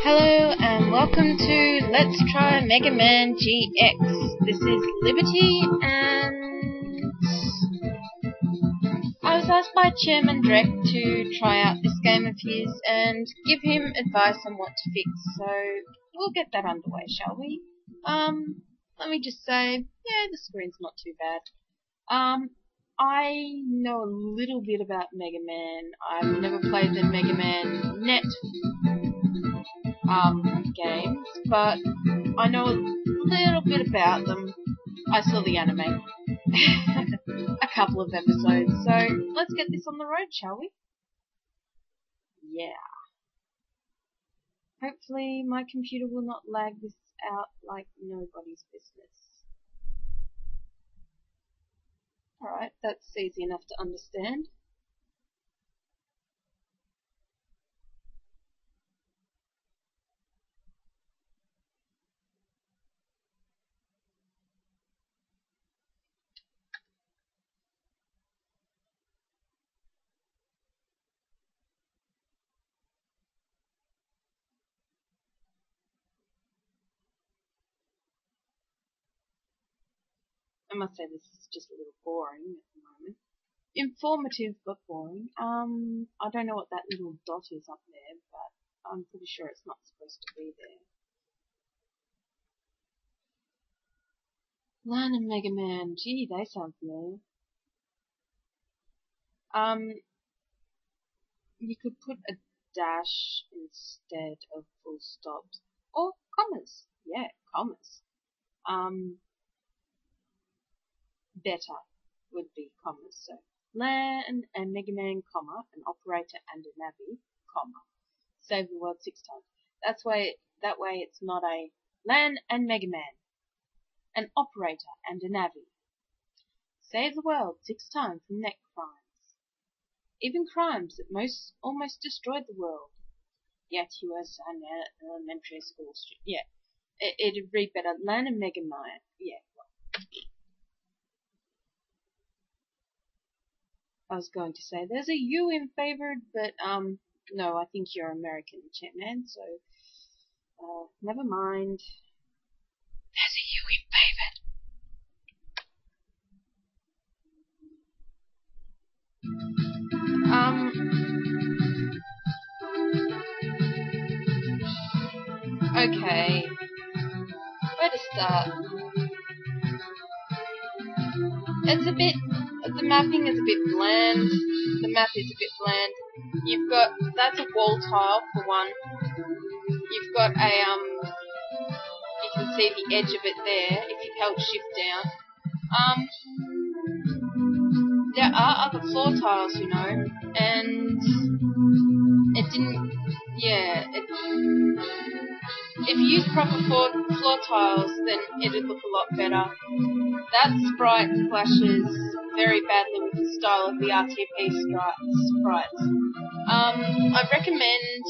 Hello and welcome to Let's Try MegaMan GX. This is Liberty, and I was asked by chairmandrek to try out this game of his and give him advice on what to fix, so we'll get that underway, shall we? Let me just say, yeah, the screen's not too bad. I know a little bit about MegaMan. I've never played the MegaMan Net games, but I know a little bit about them. I saw the anime. A couple of episodes, so let's get this on the road, shall we? Yeah. Hopefully my computer will not lag this out like nobody's business. Alright, that's easy enough to understand. I must say this is just a little boring at the moment. Informative but boring. I don't know what that little dot is up there, but I'm pretty sure it's not supposed to be there. Lan and MegaMan, gee, they sound familiar. You could put a dash instead of full stops. Or commas. Yeah, commas. Better would be commas. So Lan and MegaMan, comma, an operator and a navvy, comma. Save the word 6 times. That way it's not a Lan and MegaMan, an operator and a navvy. Save the world 6 times from net crimes. Even crimes that almost destroyed the world. Yet you were an elementary school student. Yeah, it'd read better. Lan and MegaMan. Yeah, well. I was going to say there's a U in favored, but no, I think you're American, Chairman, so never mind. There's a U in favored. Okay. Where to start? The mapping is a bit bland. The map is a bit bland. That's a wall tile for one. You've got a, you can see the edge of it there if you've held shift down. There are other floor tiles, you know, and it didn't, yeah, if you use proper floor tiles, then it'd look a lot better. That sprite clashes very badly with the style of the RTP sprites. I recommend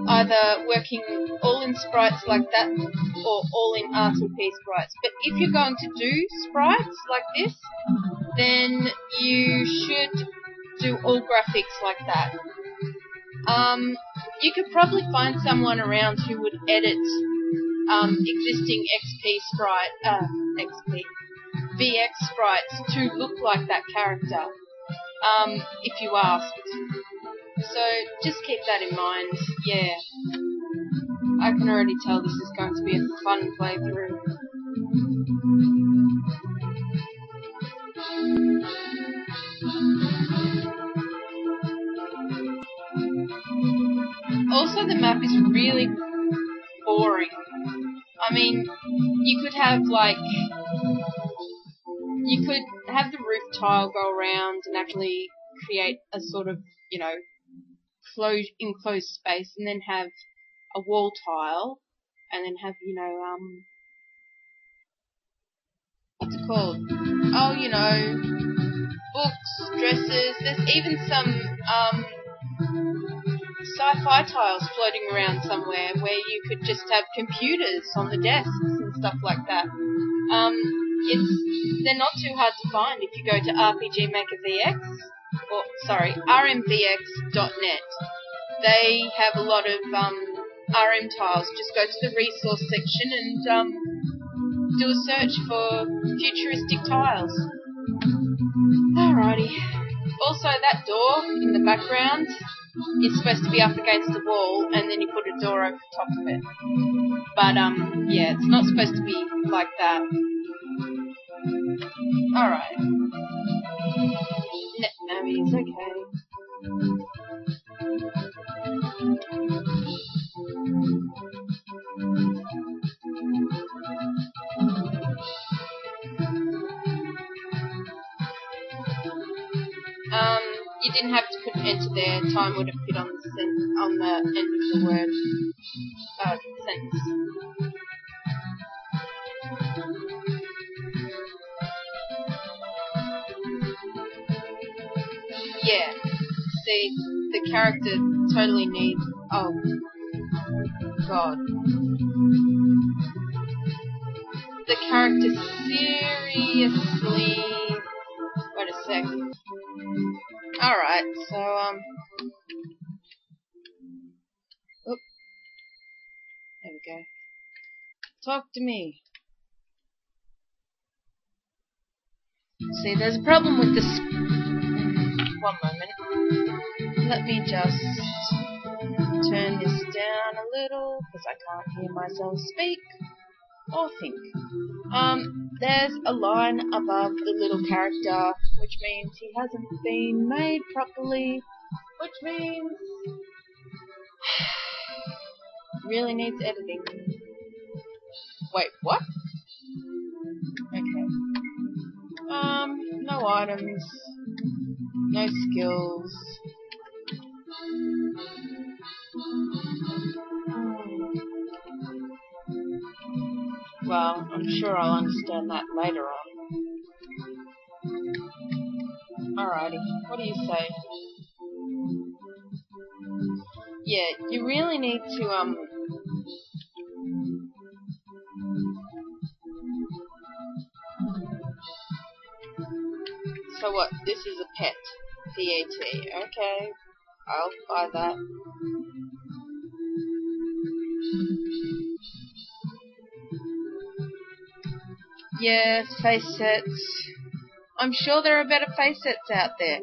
either working all in sprites like that or all in RTP sprites. But if you're going to do sprites like this, then you should do all graphics like that. You could probably find someone around who would edit existing VX sprites to look like that character, if you asked. So just keep that in mind. Yeah, I can already tell this is going to be a fun playthrough. Also, the map is really boring. I mean, you could have the roof tile go around and actually create a sort of, you know, enclosed space, and then have a wall tile, and then have, you know, what's it called? Oh, you know, books, dresses. There's even some sci-fi tiles floating around somewhere where you could just have computers on the desks and stuff like that. They're not too hard to find if you go to RPG Maker VX, or sorry, rmvx.net. they have a lot of RM tiles. Just go to the resource section and do a search for futuristic tiles. Alrighty. Also, that door in the background is supposed to be up against the wall, and then you put a door over the top of it. But yeah, it's not supposed to be like that. Alright. Navi's okay. You didn't have to put an enter there. Time would have fit on the end of the word sentence. Yeah. See, the character totally needs. Oh God. The character seriously. Wait a sec. Alright, so, oop. There we go. Talk to me. See, there's a problem with this. One moment. Let me just turn this down a little, because I can't hear myself speak or think. There's a line above the little character, which means he hasn't been made properly, which means really needs editing. Wait, what? Okay. No items, no skills. Well, I'm sure I'll understand that later on. Alrighty, what do you say? Yeah, you really need to, So what, this is a pet. P-A-T. Okay, I'll buy that. Yes, face sets. I'm sure there are better face sets out there.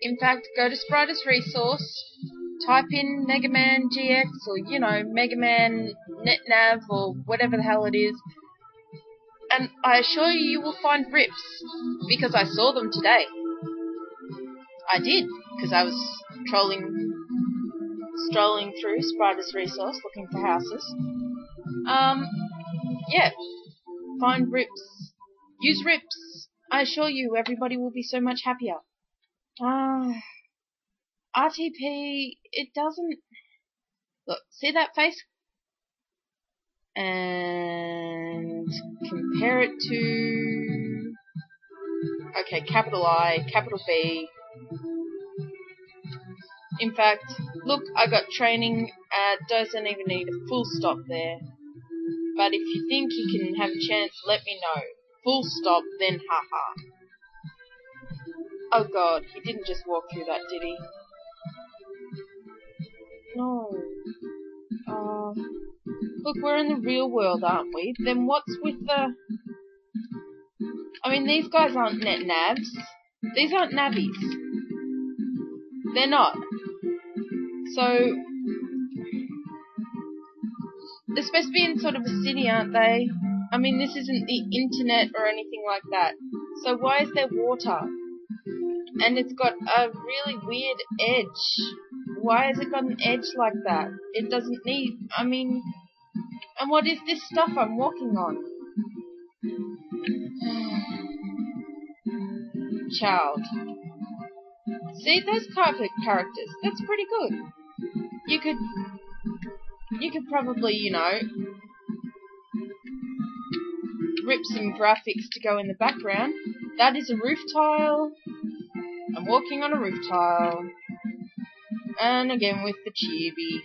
In fact, go to Sprite's resource, type in MegaMan GX or, MegaMan NetNav or whatever the hell it is, and I assure you, you will find rips, because I saw them today. I did, because I was strolling through Sprite's resource looking for houses. Yeah. Find rips. Use rips. I assure you, everybody will be so much happier. RTP, it doesn't... Look, see that face? And compare it to... Okay, capital I, capital B. In fact, look, I got training, doesn't even need a full stop there. But if you think you can have a chance, let me know. Full stop, then haha. Oh God, he didn't just walk through that, did he? No. Look, we're in the real world, aren't we? Then what's with the... I mean, these guys aren't net navs. These aren't navies. They're not. So... They're supposed to be in sort of a city, aren't they? I mean, this isn't the internet or anything like that. So why is there water? And it's got a really weird edge. Why has it got an edge like that? It doesn't need... I mean... And what is this stuff I'm walking on? Child. See, those carpet characters, that's pretty good. You could probably, rip some graphics to go in the background. That is a roof tile. I'm walking on a roof tile. And again with the chibi.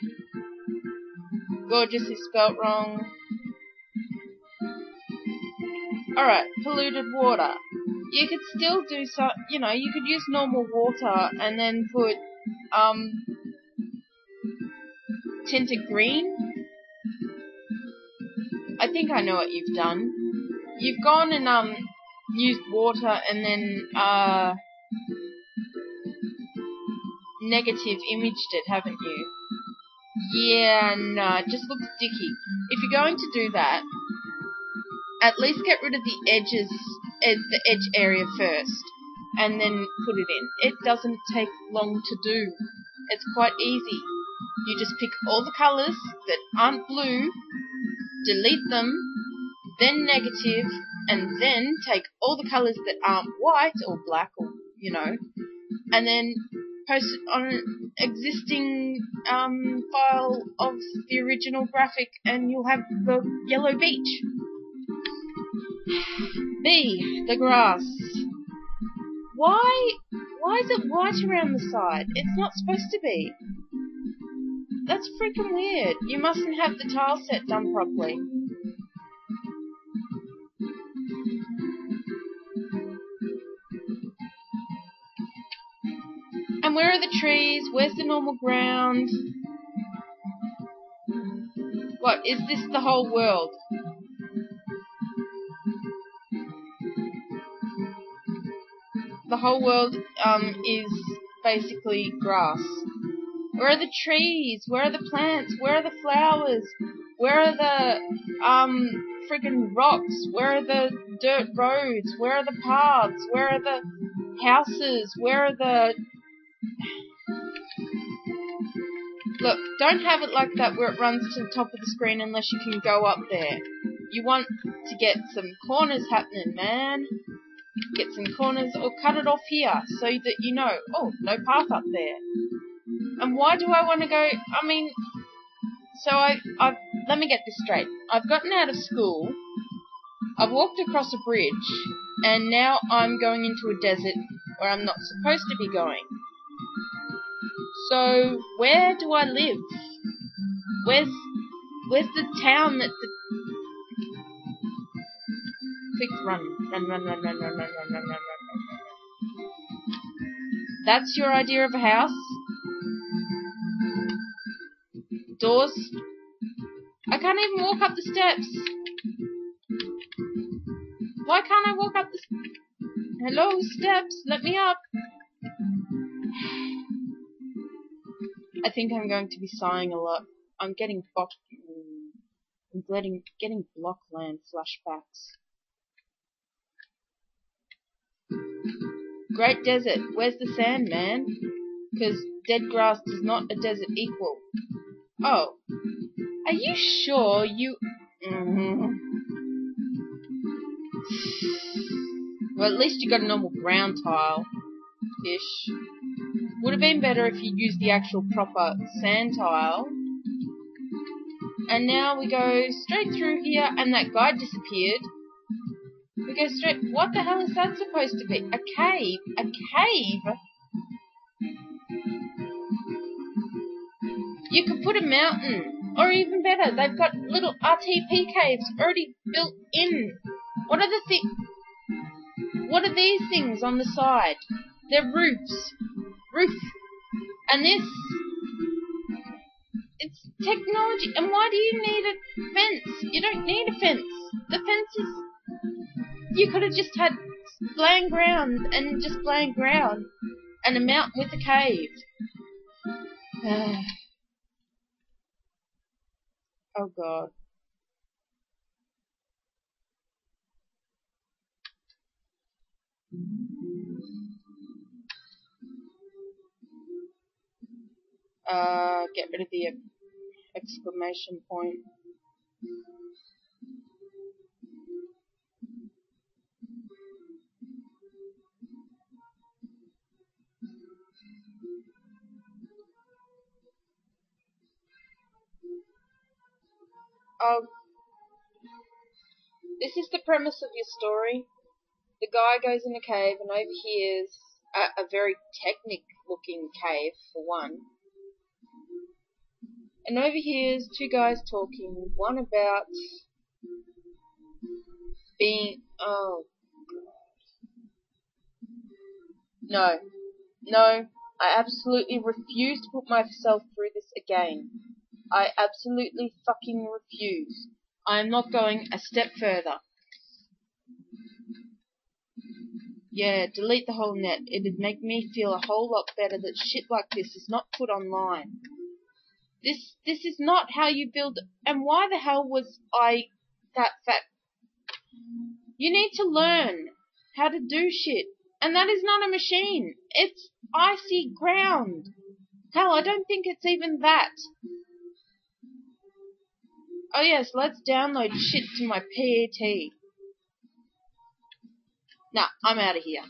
Gorgeous is spelt wrong. Alright, polluted water. You could still do you could use normal water and then put, tinted green. I think I know what you've done. You've gone and used water and then negative imaged it, haven't you? Yeah, no, it just looks sticky. If you're going to do that, at least get rid of the edges, the edge area first, and then put it in. It doesn't take long to do. It's quite easy. You just pick all the colours that aren't blue, delete them, then negative, and then take all the colours that aren't white or black or, and then post it on an existing file of the original graphic and you'll have the yellow beach. B, the grass. Why is it white around the side? It's not supposed to be. That's freaking weird. You mustn't have the tile set done properly. And where are the trees? Where's the normal ground? What, is this the whole world? The whole world is basically grass. Where are the trees? Where are the plants? Where are the flowers? Where are the friggin' rocks? Where are the dirt roads? Where are the paths? Where are the houses? Where are the... Look, don't have it like that where it runs to the top of the screen unless you can go up there. You want to get some corners happening, man. Get some corners or cut it off here so that you know, oh, no path up there. And why do I want to go, let me get this straight. I've gotten out of school, I've walked across a bridge, and now I'm going into a desert where I'm not supposed to be going. So, where do I live? Where's the town that the... Quick, run. That's your idea of a house? Doors? I can't even walk up the steps. Why can't I walk up the... Hello, steps, let me up. I think I'm going to be sighing a lot. I'm getting getting Blockland flashbacks. Great desert. Where's the sand, man? Because dead grass does not a desert equal. Oh. Are you sure you... Well, at least you got a normal ground tile-ish. Would have been better if you'd used the actual proper sand tile. And now we go straight through here, and that guy disappeared. We go straight... What the hell is that supposed to be? A cave? A cave? You could put a mountain. Or even better, they've got little RTP caves already built in. What are these things on the side? They're roofs. Roof. And this... It's technology. And why do you need a fence? You don't need a fence. The fence is... You could have just had blank ground and just blank ground. And a mountain with a cave. Oh God. Get rid of the exclamation point. This is the premise of your story. The guy goes in a cave and overhears a very technic-looking cave, for one. And overhears two guys talking, one about being... Oh, God. No, I absolutely refuse to put myself through this again. I absolutely fucking refuse. I am not going a step further. Yeah, delete the whole net. It'd make me feel a whole lot better that shit like this is not put online. This is not how you build. And why the hell was I that fat? You need to learn how to do shit. And that is not a machine. It's icy ground. Hell, I don't think it's even that. Oh yes, let's download shit to my PET. Nah, I'm out of here.